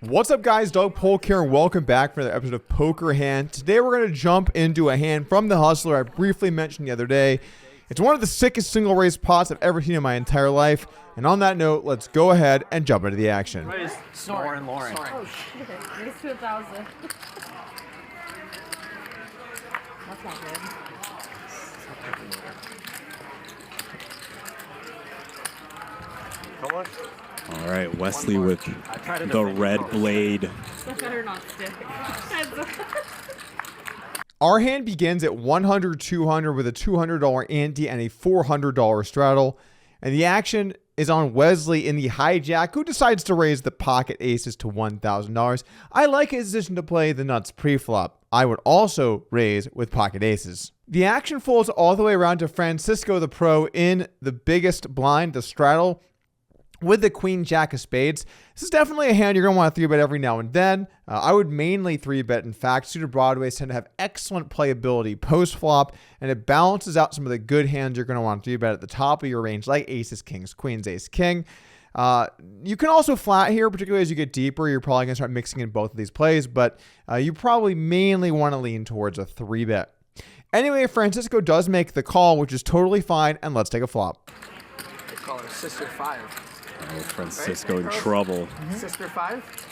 What's up, guys? Doug Polk here, and welcome back for another episode of Poker Hand. Today we're going to jump into a hand from the Hustler I briefly mentioned the other day. It's one of the sickest single raise pots I've ever seen in my entire life. And on that note, let's go ahead and jump into the action. Lauren. Oh shit, raise to 1,000. That's not good. How much? All right, Wesley with the red blade. That better not stick. Our hand begins at 100, 200 with a $200 ante and a $400 straddle. And the action is on Wesley in the hijack, who decides to raise the pocket aces to $1,000. I like his decision to play the nuts pre-flop. I would also raise with pocket aces. The action folds all the way around to Francisco the pro in the biggest blind, the straddle, with the queen jack of spades. This is definitely a hand you're going to want to 3-bet every now and then. I would mainly 3-bet. In fact, suited broadways tend to have excellent playability post-flop, and it balances out some of the good hands you're going to want to 3-bet at the top of your range, like aces, kings, queens, ace, king. You can also flat here, particularly as you get deeper. You're probably going to start mixing in both of these plays, but you probably mainly want to lean towards a 3-bet. Anyway, Francisco does make the call, which is totally fine, and let's take a flop. They call her Sister 5. Oh, Francisco in trouble. Sister 5?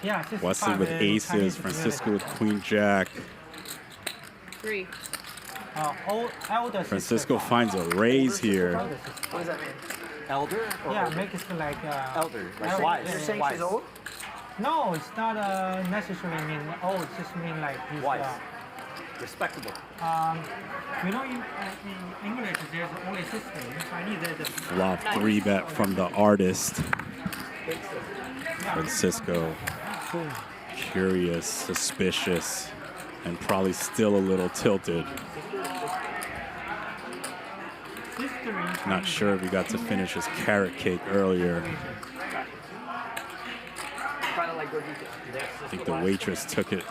Yeah, Sister Wesley 5 with aces, Francisco with queen jack. 3. Elder Francisco sister finds a raise here. Elder sister. What does that mean? Elder? Or Yeah, older? make it like Elder. Like elder. wise. Yeah, You're saying she's old? No, it's not necessarily mean old. It just mean like he's Wise. Respectable. you know, in English there's only sister. In Chinese there's a Flop 3-bet from the artist. Francisco, curious, suspicious, and probably still a little tilted. sister. Not sure if he got to finish his carrot cake earlier. Kind of like gordita. I think the waitress took it.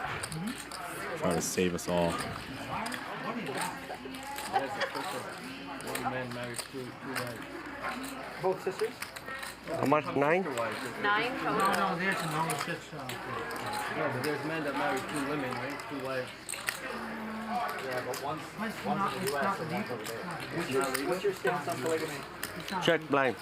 Try to save us all. Both sisters? How much? 9? 9 No, total. there's no such. Yeah, but there's men that marry 2 women, right? 2 wives. Yeah, but one's It's in not the US and one's over there. What's your stance on polygamy? Check blind.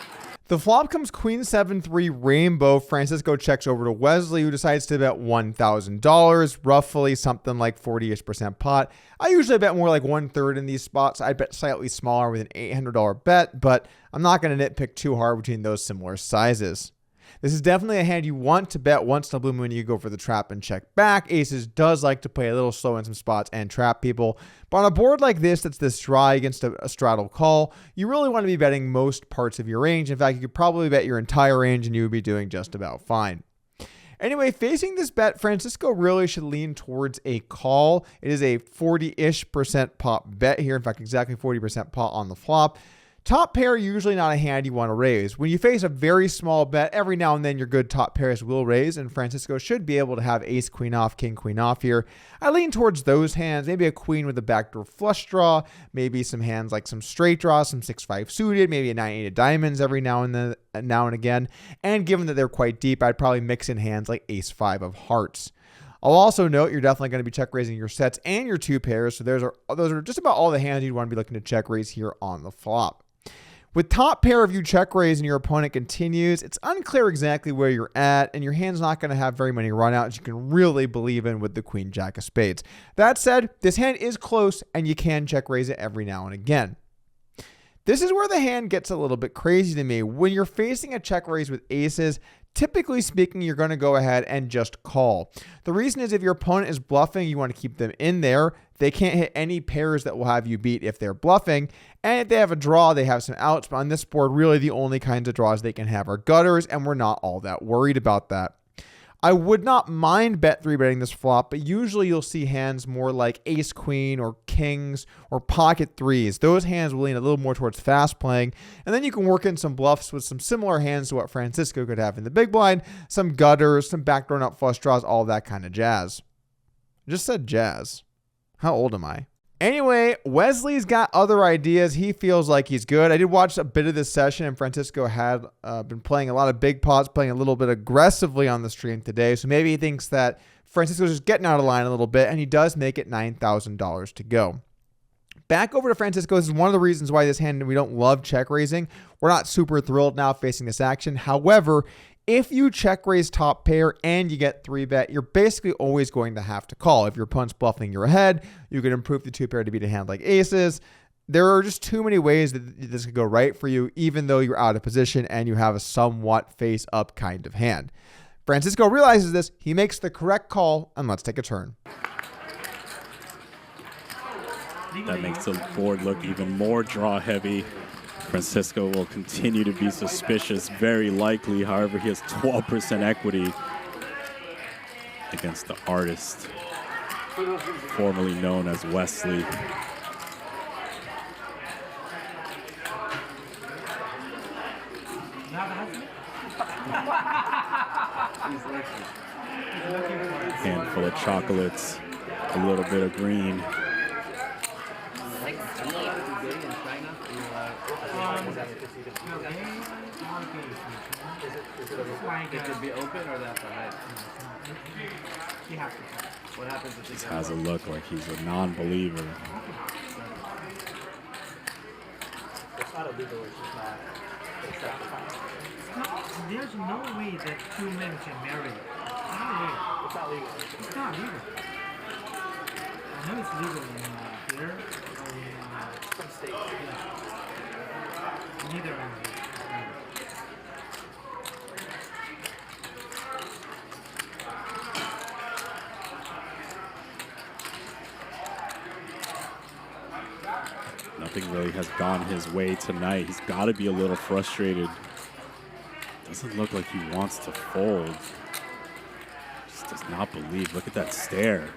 The flop comes queen 7-3 rainbow. Francisco checks over to Wesley, who decides to bet $1,000, roughly something like 40-ish% pot. I usually bet more like 1/3 in these spots. I bet slightly smaller with an $800 bet, but I'm not going to nitpick too hard between those similar sizes. This is definitely a hand you want to bet once in a blue moon. You go for the trap and check back. Aces does like to play a little slow in some spots and trap people. But on a board like this that's this dry against a straddle call, you really want to be betting most parts of your range. In fact, you could probably bet your entire range and you would be doing just about fine. Anyway, facing this bet, Francisco really should lean towards a call. It is a 40-ish% pot bet here. In fact, exactly 40% pot on the flop. Top pair, usually not a hand you want to raise. When you face a very small bet, every now and then your good top pairs will raise, and Francisco should be able to have ace, queen off, king, queen off here. I lean towards those hands, maybe a queen with a backdoor flush draw, maybe some hands like some straight draw, some 6-5 suited, maybe a 9-8 of diamonds every now and again. And given that they're quite deep, I'd probably mix in hands like ace-5 of hearts. I'll also note you're definitely going to be check raising your sets and your 2 pairs, so those are just about all the hands you'd want to be looking to check raise here on the flop. With top pair of you check raise and your opponent continues, it's unclear exactly where you're at, and your hand's not going to have very many runouts you can really believe in with the queen jack of spades. That said, this hand is close, and you can check raise it every now and again. This is where the hand gets a little bit crazy to me. When you're facing a check raise with aces, typically speaking, you're going to go ahead and just call. The reason is if your opponent is bluffing, you want to keep them in there. They can't hit any pairs that will have you beat if they're bluffing. And if they have a draw, they have some outs. But on this board, really the only kinds of draws they can have are gutters, and we're not all that worried about that. I would not mind bet 3-betting this flop, but usually you'll see hands more like ace queen or kings or pocket threes. Those hands will lean a little more towards fast playing, and then you can work in some bluffs with some similar hands to what Francisco could have in the big blind, some gutters, some backdoor nut flush draws, all that kind of jazz. I just said jazz. How old am I? Anyway, Wesley's got other ideas. He feels like he's good. I did watch a bit of this session, and Francisco had been playing a lot of big pots, playing a little bit aggressively on the stream today. So maybe he thinks that Francisco's just getting out of line a little bit, and he does make it $9,000 to go. Back over to Francisco. This is one of the reasons why this hand we don't love check raising. We're not super thrilled now facing this action. However, if you check raise top pair and you get 3-bet, you're basically always going to have to call. If your opponent's bluffing you're ahead, you can improve the 2-pair to beat a hand like aces. There are just too many ways that this could go right for you, even though you're out of position and you have a somewhat face-up kind of hand. Francisco realizes this. He makes the correct call, and let's take a turn. That makes the board look even more draw-heavy. Francisco will continue to be suspicious, very likely. However, he has 12% equity against the artist, formerly known as Wesley. Handful of chocolates, a little bit of green. It could be open or that's alright. What happens if Just has a look like he's a non-believer. It's not illegal, it's just not acceptable. There's no way that two men can marry. No way. It's not legal. It's not legal. I know it's legal in here or in Some states. neither. Nothing really has gone his way tonight. He's got to be a little frustrated. Doesn't look like he wants to fold. Just does not believe. Look at that stare.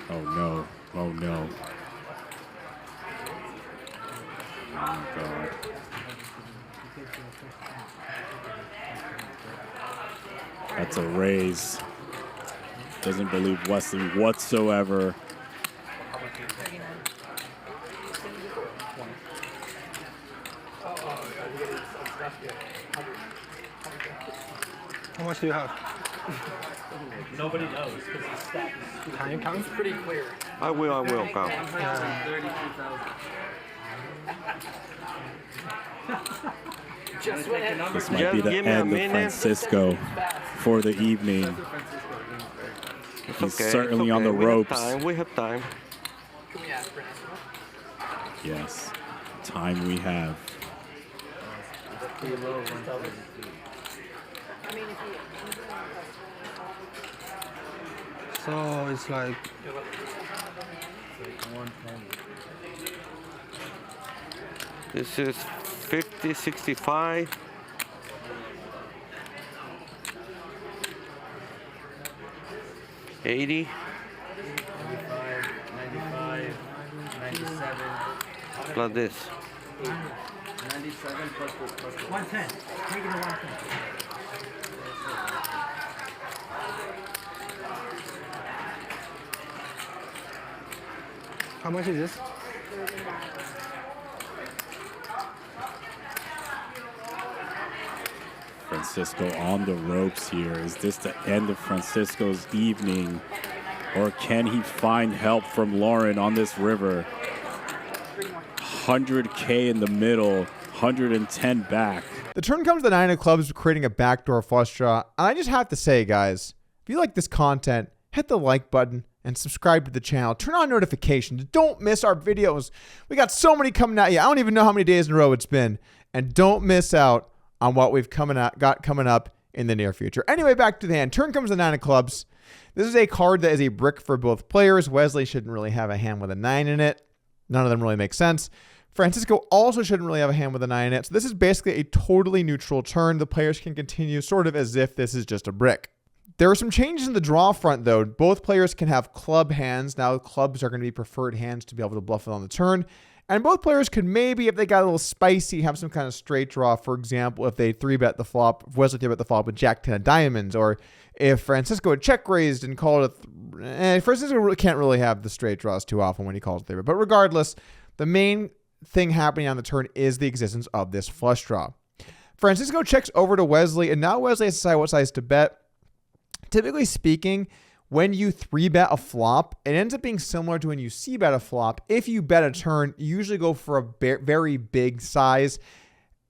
Oh no. Oh no. Oh God. That's a raise. Doesn't believe Wesley whatsoever. How much do you have? Nobody knows because the stat is Can you count? pretty clear. I will count. 32,000. Just went ahead. This might be the Give me a end of minute. Francisco for the evening. It's He's okay, certainly it's on okay. the We ropes. have time. We have time. Can we ask for an estimate? Yes, time we have. So it's like 110. this is 50, 65. $80. 95, 97, Like this. 97 plus the 110. Make it a 110. How much is this? Francisco on the ropes here. Is this the end of Francisco's evening? Or can he find help from Lauren on this river? 100K in the middle, 110 back. The turn comes to the 9 of clubs, creating a backdoor flush draw. And I just have to say, guys, if you like this content, hit the like button and subscribe to the channel. Turn on notifications. Don't miss our videos. We got so many coming at you. I don't even know how many days in a row it's been. And don't miss out on what we've got coming up in the near future. Anyway, back to the hand. Turn comes the 9 of clubs. This is a card that is a brick for both players. Wesley shouldn't really have a hand with a 9 in it. None of them really make sense. Francisco also shouldn't really have a hand with a 9 in it. So this is basically a totally neutral turn. The players can continue sort of as if this is just a brick. There are some changes in the draw front, though. Both players can have club hands. Now clubs are going to be preferred hands to be able to bluff it on the turn. And both players could maybe, if they got a little spicy, have some kind of straight draw. For example, if they 3-bet the flop, if Wesley 3-bet the flop with Jack 10 of diamonds, or if Francisco had check raised and called it. Francisco can't really have the straight draws too often when he calls 3-bet. But regardless, the main thing happening on the turn is the existence of this flush draw. Francisco checks over to Wesley, and now Wesley has to decide what size to bet. Typically speaking, when you 3-bet a flop, it ends up being similar to when you c-bet a flop. If you bet a turn, you usually go for a very big size.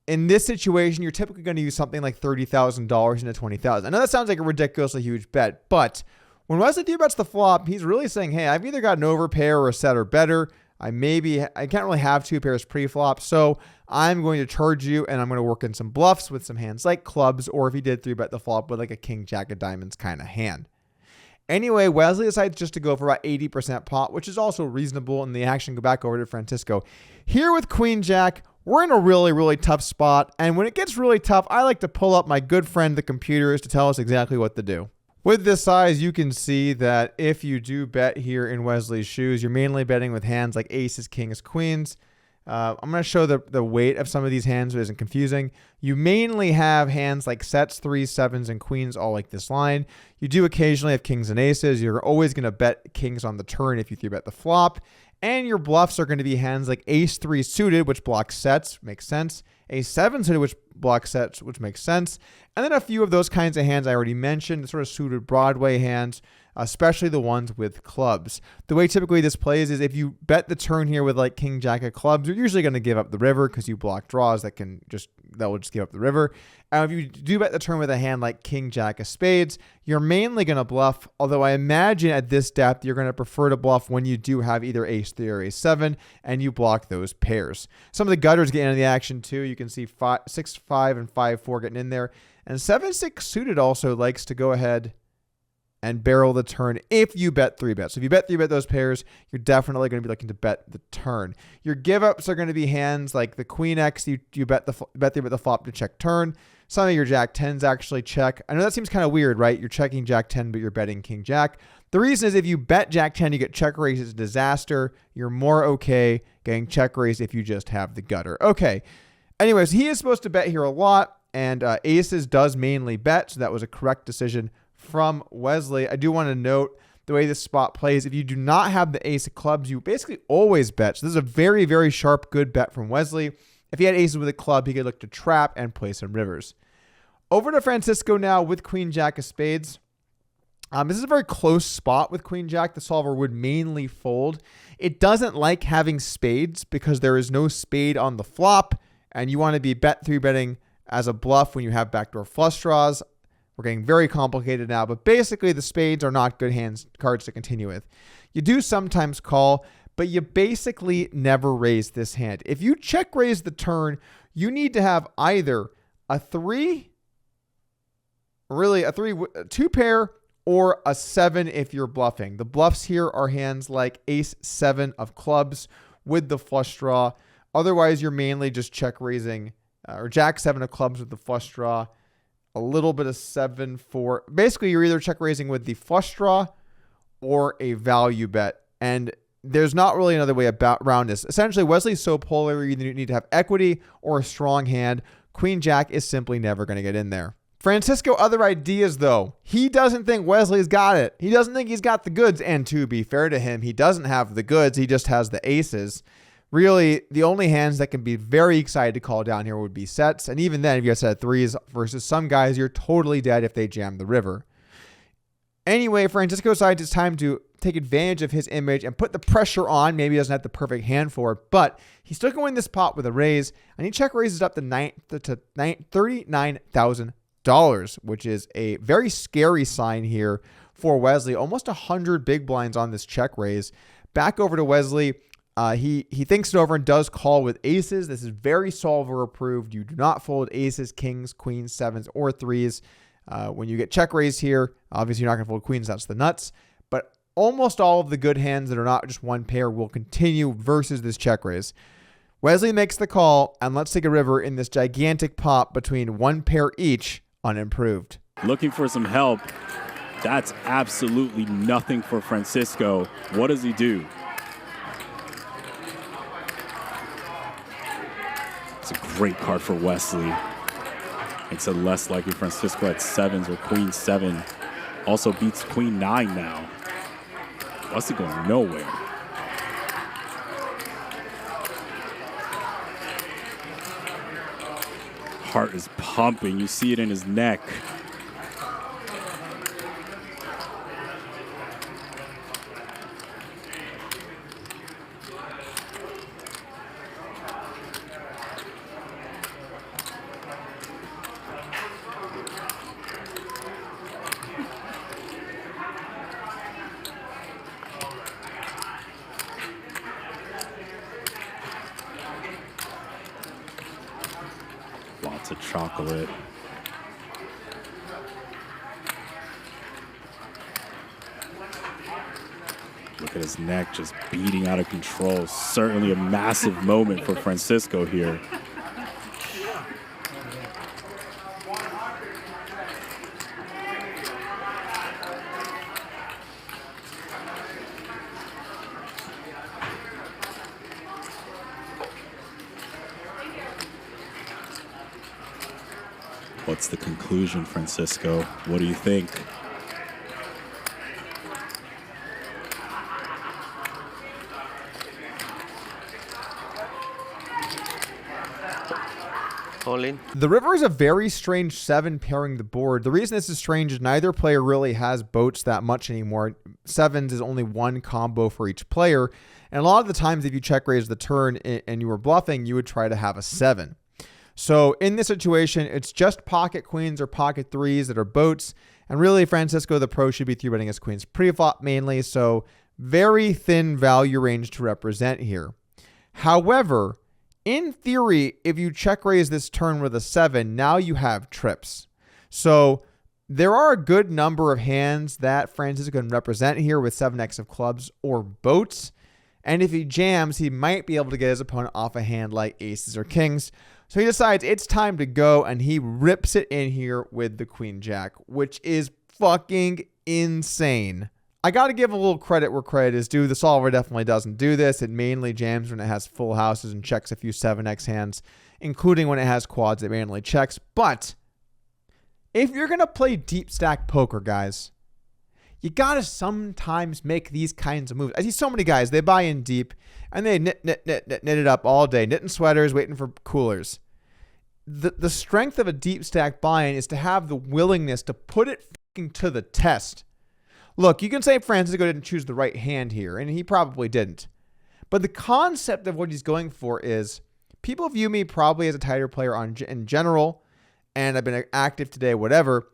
In this situation, you're typically going to use something like $30,000 into $20,000. I know that sounds like a ridiculously huge bet, but when Wesley 3-bets the flop, he's really saying, hey, I've either got an overpair or a set or better. I can't really have 2 pairs pre-flop, so I'm going to charge you, and I'm going to work in some bluffs with some hands like clubs, or if he did 3-bet the flop with like a king, jack of diamonds kind of hand. Anyway, Wesley decides just to go for about 80% pot, which is also reasonable, and the action go back over to Francisco. Here with queen, jack, we're in a really tough spot, and when it gets really tough, I like to pull up my good friend, the computers, to tell us exactly what to do. With this size, you can see that if you do bet here in Wesley's shoes, you're mainly betting with hands like aces, kings, queens. I'm going to show the weight of some of these hands so it isn't confusing. You mainly have hands like sets, threes, sevens, and queens all like this line. You do occasionally have kings and aces. You're always going to bet kings on the turn if you 3-bet the flop. And your bluffs are going to be hands like ace 3 suited, which blocks sets, makes sense. Ace 7 suited, which blocks sets, which makes sense. And then a few of those kinds of hands I already mentioned, the sort of suited Broadway hands, especially the ones with clubs. The way typically this plays is if you bet the turn here with like king, jack of clubs, you're usually going to give up the river because you block draws that will just give up the river. And if you do bet the turn with a hand like king, jack of spades, you're mainly going to bluff, although I imagine at this depth you're going to prefer to bluff when you do have either ace 3 or ace 7 and you block those pairs. Some of the gutters get into the action too. You can see 6-5 and 5-4 getting in there. And 7-6 suited also likes to go ahead and barrel the turn if you bet 3-bet. So if you bet 3-bet those pairs, you're definitely going to be looking to bet the turn. Your give-ups are going to be hands like the queen X. You bet 3-bet the flop to check turn. Some of your jack 10s actually check. I know that seems kind of weird, right? You're checking jack 10, but you're betting king jack. The reason is if you bet jack 10, you get check raised. It's a disaster. You're more okay getting check raised if you just have the gutter. Okay. Anyways, he is supposed to bet here a lot, and aces does mainly bet, so that was a correct decision from Wesley. I do want to note the way this spot plays. If you do not have the ace of clubs, you basically always bet. So this is a very sharp, good bet from Wesley. If he had aces with a club, he could look to trap and play some rivers. Over to Francisco now with queen, jack of spades. This is a very close spot with queen, jack. The solver would mainly fold. It doesn't like having spades because there is no spade on the flop, and you want to be bet 3-betting as a bluff when you have backdoor flush draws. We're getting very complicated now, but basically the spades are not good cards to continue with. You do sometimes call, but you basically never raise this hand. If you check raise the turn, you need to have either a 2 pair, or a 7 if you're bluffing. The bluffs here are hands like ace 7 of clubs with the flush draw. Otherwise, you're mainly just check raising or jack 7 of clubs with the flush draw. A little bit of 7-4. Basically, you're either check raising with the flush draw or a value bet. And there's not really another way around this. Essentially, Wesley's so polar, you either need to have equity or a strong hand. Queen jack is simply never going to get in there. Francisco, other ideas though. He doesn't think Wesley's got it. He doesn't think he's got the goods. And to be fair to him, he doesn't have the goods. He just has the aces. Really, the only hands that can be very excited to call down here would be sets. And even then, if you have a set of threes versus some guys, you're totally dead if they jam the river. Anyway, Francisco decides it's time to take advantage of his image and put the pressure on. Maybe he doesn't have the perfect hand for it, but he's still going to win this pot with a raise. And he check raises up to $39,000, which is a very scary sign here for Wesley. Almost 100 big blinds on this check raise. Back over to Wesley. He thinks it over and does call with aces. This is very solver approved. You do not fold aces, kings, queens, sevens, or threes. When you get check raised here, obviously you're not going to fold queens. That's the nuts. But almost all of the good hands that are not just one pair will continue versus this check raise. Wesley makes the call, and let's take a river in this gigantic pot between one pair each unimproved. Looking for some help. That's absolutely nothing for Francisco. What does he do? It's a great card for Wesley. Makes it less likely Francisco at 7s or Queen 7. Also beats Queen 9 now. Wesley going nowhere. Heart is pumping. You see it in his neck. Lots of chocolate. Look at his neck just beating out of control. Certainly a massive moment for Francisco here. What's the conclusion, Francisco? What do you think? All in. The river is a very strange 7 pairing the board. The reason this is strange is neither player really has boats that much anymore. 7s is only one combo for each player. And a lot of the times if you check raise the turn and you were bluffing, you would try to have a 7. So in this situation, it's just pocket queens or pocket 3s that are boats. And really, Francisco, the pro, should be 3-betting his queens pre-flop mainly. So very thin value range to represent here. However, in theory, if you check raise this turn with a 7, now you have trips. So there are a good number of hands that Francisco can represent here with 7x of clubs or boats. And if he jams, he might be able to get his opponent off a hand like aces or kings. So he decides it's time to go, and he rips it in here with the queen jack, which is fucking insane. I got to give a little credit where credit is due. The solver definitely doesn't do this. It mainly jams when it has full houses and checks a few 7x hands, including when it has quads, it mainly checks. But if you're going to play deep stack poker, guys, you got to sometimes make these kinds of moves. I see so many guys, they buy in deep and they knit it up all day, knitting sweaters, waiting for coolers. The strength of a deep stack buy-in is to have the willingness to put it fucking to the test. Look, you can say Francisco didn't choose the right hand here, and he probably didn't. But the concept of what he's going for is people view me probably as a tighter player in general, and I've been active today, whatever.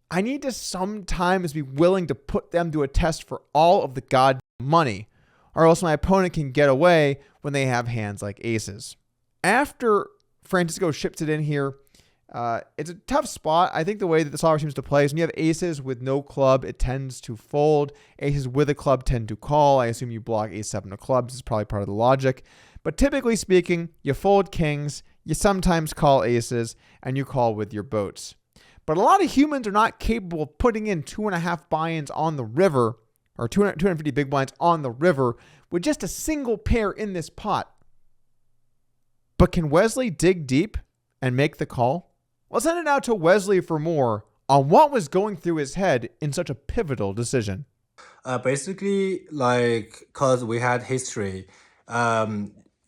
I need to sometimes be willing to put them to a test for all of the goddamn money, or else my opponent can get away when they have hands like aces. After Francisco ships it in here, it's a tough spot. I think the way that the solver seems to play is when you have aces with no club, it tends to fold. Aces with a club tend to call. I assume you block ace-7 of clubs. This is probably part of the logic. But typically speaking, you fold kings, you sometimes call aces, and you call with your boats. But a lot of humans are not capable of putting in 2.5 buy-ins on the river, or 250 big blinds on the river, with just a single pair in this pot. But can Wesley dig deep and make the call? Let's send it out to Wesley for more on what was going through his head in such a pivotal decision. Basically, like, cause we had history.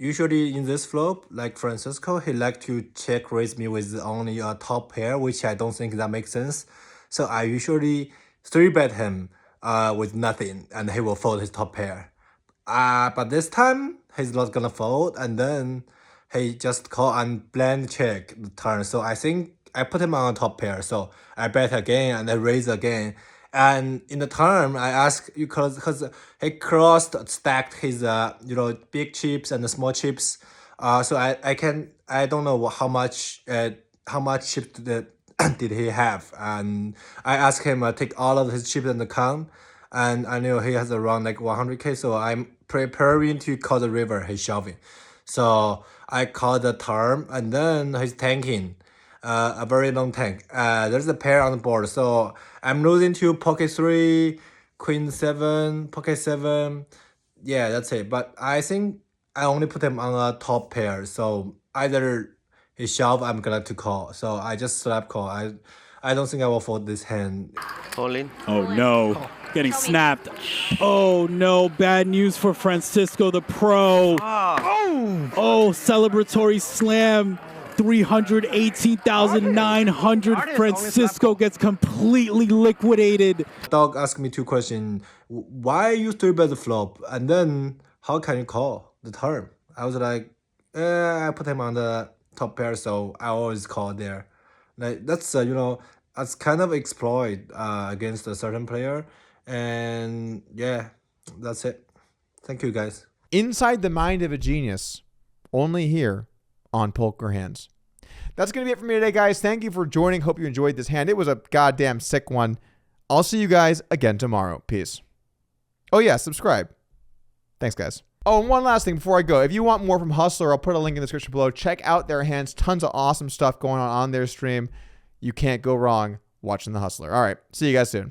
Usually in this flop, like Francisco, he like to check raise me with only a top pair, which I don't think that makes sense. So I usually 3-bet him with nothing, and he will fold his top pair. But this time he's not gonna fold, and then he just call and blind check the turn. So I think I put him on a top pair. So I bet again and I raise again. And in the turn, I ask you because he stacked his big chips and the small chips. So I don't know how much chips did he have, and I asked him take all of his chips and the count, and I know he has around like 100k. So I'm preparing to call the river. He's shoving, so I call the turn, and then he's tanking. A very long tank. There's a pair on the board, so I'm losing to pocket 3, queen 7, pocket 7. Yeah, that's it. But I think I only put him on a top pair, so either he shove, I'm gonna to call. So I just slap call. I don't think I will fold this hand. All in. Oh no, getting snapped. Oh no, bad news for Francisco the pro. Oh, celebratory slam. 318,900. Francisco gets completely liquidated. Dog asked me two questions. Why you 3-bet the flop? And then how can you call the turn? I was like, I put him on the top pair, so I always call there. Like that's that's kind of exploit against a certain player. And yeah, that's it. Thank you guys. Inside the mind of a genius, only here on Poker Hands. That's going to be it for me today, guys. Thank you for joining. Hope you enjoyed this hand. It was a goddamn sick one. I'll see you guys again tomorrow. Peace. Oh, yeah, subscribe. Thanks, guys. Oh, and one last thing before I go. If you want more from Hustler, I'll put a link in the description below. Check out their hands. Tons of awesome stuff going on their stream. You can't go wrong watching the Hustler. All right. See you guys soon.